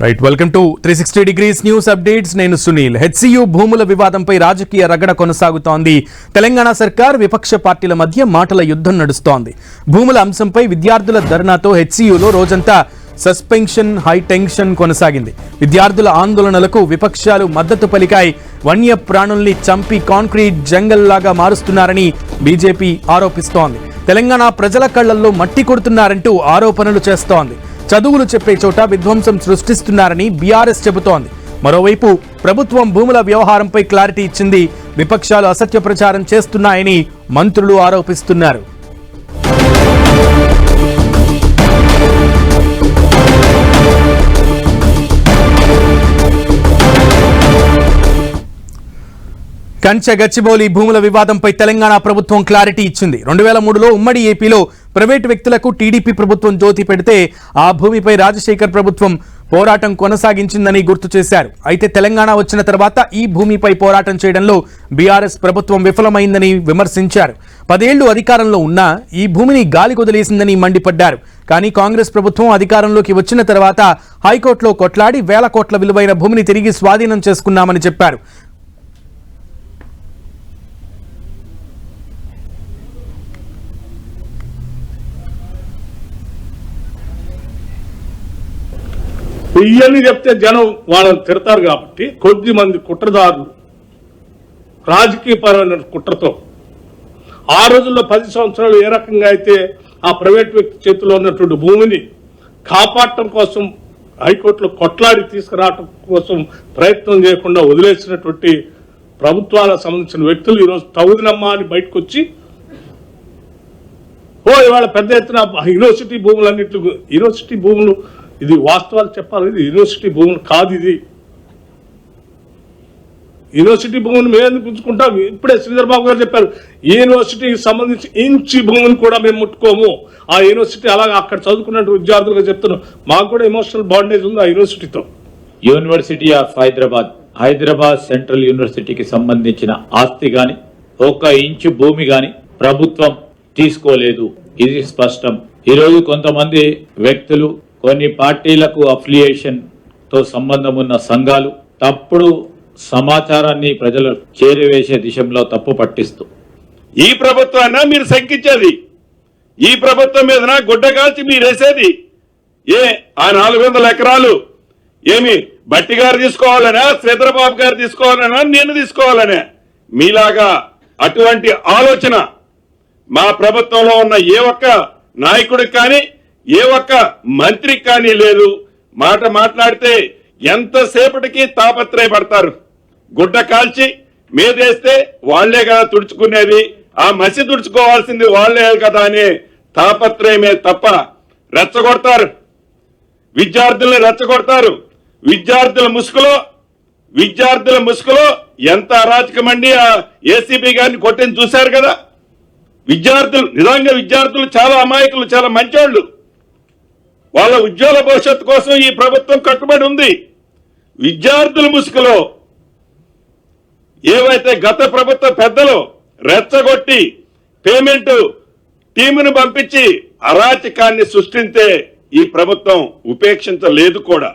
Right, welcome to 360 degrees news updates. నేను Sunil. HCU భూముల వివాదంపై రాజకీయ రగడ కొనసాగుతోంది. తెలంగాణ సర్కార్ విపక్ష పార్టీల మధ్య మాటల యుద్ధం నడుస్తోంది. భూముల అంశంపై విద్యార్థుల ధర్నాతో హెచ్సియులో రోజంతా సస్పెన్షన్, హై టెన్షన్ కొనసాగింది. విద్యార్థుల ఆందోళనలకు విపక్షాలు మద్దతు పలికాయి. వన్య ప్రాణుల్ని చంపి కాంక్రీట్ జంగల్ లాగా మారుస్తున్నారని బీజేపీ ఆరోపిస్తోంది. తెలంగాణ ప్రజల కళ్లల్లో మట్టి కొడుతున్నారంటూ ఆరోపణలు చేస్తోంది. చదువులు చెప్పే చోట విధ్వంసం సృష్టిస్తున్నారని బీఆర్ఎస్ చెబుతోంది. మరోవైపు ప్రభుత్వం భూముల వ్యవహారంపై క్లారిటీ ఇచ్చింది. విపక్షాలు అసత్య ప్రచారం చేస్తున్నాయని మంత్రులు ఆరోపిస్తున్నారు. కంచె గచ్చిబౌలి భూముల వివాదంపై తెలంగాణ ప్రభుత్వం క్లారిటీ ఇచ్చింది. 2003లో ఉమ్మడి ఏపీలో ప్రైవేటు వ్యక్తులకు టీడీపీ ప్రభుత్వం జ్యోతి పెడితే ఆ భూమిపై రాజశేఖర్ ప్రభుత్వం పోరాటం కొనసాగించిందని గుర్తు చేశారు. అయితే తెలంగాణ వచ్చిన తర్వాత ఈ భూమిపై పోరాటం చేయడంలో బీఆర్ఎస్ ప్రభుత్వం విఫలమైందని విమర్శించారు. 10 ఏళ్లు అధికారంలో ఉన్నా ఈ భూమిని గాలి కొదిలేసిందని మండిపడ్డారు. కానీ కాంగ్రెస్ ప్రభుత్వం అధికారంలోకి వచ్చిన తర్వాత హైకోర్టులో కొట్లాడి వేల కోట్ల విలువైన భూమిని తిరిగి స్వాధీనం చేసుకున్నామని చెప్పారు. ఇవన్నీ చెప్తే జనం వాళ్ళని తిడతారు కాబట్టి కొద్ది మంది కుట్రదారులు రాజకీయపరమైన కుట్రతో ఆ రోజుల్లో 10 సంవత్సరాలు ఏ రకంగా అయితే ఆ ప్రైవేట్ వ్యక్తి చేతిలో ఉన్నటువంటి భూమిని కాపాడటం కోసం హైకోర్టులో కొట్లాడి తీసుకురావటం కోసం ప్రయత్నం చేయకుండా వదిలేసినటువంటి ప్రభుత్వాలకు సంబంధించిన వ్యక్తులు ఈరోజు తగుదినమ్మా అని బయటకు వచ్చి ఇవాళ పెద్ద ఎత్తున యూనివర్సిటీ భూములన్నింటి యూనివర్సిటీ భూములు, ఇది వాస్తవాలు చెప్పాలి, ఇది యూనివర్సిటీ భూములు కాదు. ఇది యూనివర్సిటీ భూమిని మేము ఎందుకు పుంజుకుంటాం? ఇప్పుడే శ్రీధర్ బాబు గారు చెప్పారు, ఈ యూనివర్సిటీకి సంబంధించి ఇంచి భూమిని కూడా మేము ముట్టుకోము. ఆ యూనివర్సిటీ అలాగే అక్కడ చదువుకున్నట్టు విద్యార్థులుగా చెప్తున్నాం. మాకు కూడా ఎమోషనల్ బాండేజ్ ఉంది ఆ యూనివర్సిటీతో. యూనివర్సిటీ ఆఫ్ హైదరాబాద్ సెంట్రల్ యూనివర్సిటీకి సంబంధించిన ఆస్తి గాని 1 ఇంచు భూమి గాని ప్రభుత్వం తీసుకోలేదు. ఇది స్పష్టం. ఈరోజు కొంతమంది వ్యక్తులు, కొన్ని పార్టీలకు అఫిలియేషన్ తో సంబంధం ఉన్న సంఘాలు తప్పుడు సమాచారాన్ని ప్రజలు చేరవేసే దిశలో తప్పు పట్టిస్తూ ఈ ప్రభుత్వాన్ని మీరు శంకించేది, ఈ ప్రభుత్వం మీద గుడ్డ కాల్చి మీరు వేసేది ఆ 400 ఎకరాలు ఏమి బట్టి గారు తీసుకోవాలనా, శ్రీధరబాబు గారు తీసుకోవాలనా, నేను తీసుకోవాలనే? మీలాగా అటువంటి ఆలోచన మా ప్రభుత్వంలో ఉన్న ఏ ఒక్క నాయకుడికి కానీ ఏ ఒక్క మంత్రికి కానీ లేదు. మాట్లాడితే ఎంతసేపటికి తాపత్రయపడతారు. గుడ్డ కాల్చి మీదేస్తే వాళ్లే కదా తుడుచుకునేది, ఆ మసి తుడుచుకోవాల్సింది వాళ్లే కదా అనే తాపత్రయమే తప్ప రెచ్చగొడతారు, విద్యార్థుల్ని రెచ్చగొడతారు. విద్యార్థుల ముసుగులో ఎంత అరాచకమండి ఆ ఏసీబీ గారిని కొట్టింది చూశారు కదా. విద్యార్థులు చాలా అమాయకులు, చాలా మంచోళ్ళు. వాళ్ళ ఉజ్వల భవిష్యత్తు కోసం ఈ ప్రభుత్వం కట్టుబడి ఉంది. విద్యార్థుల ముసుగులో ఏవైతే గత ప్రభుత్వ పెద్దలు రెచ్చగొట్టి పేమెంట్ టీమును పంపించి అరాచకాన్ని సృష్టించే ఈ ప్రభుత్వం ఉపేక్షించలేదు కూడా.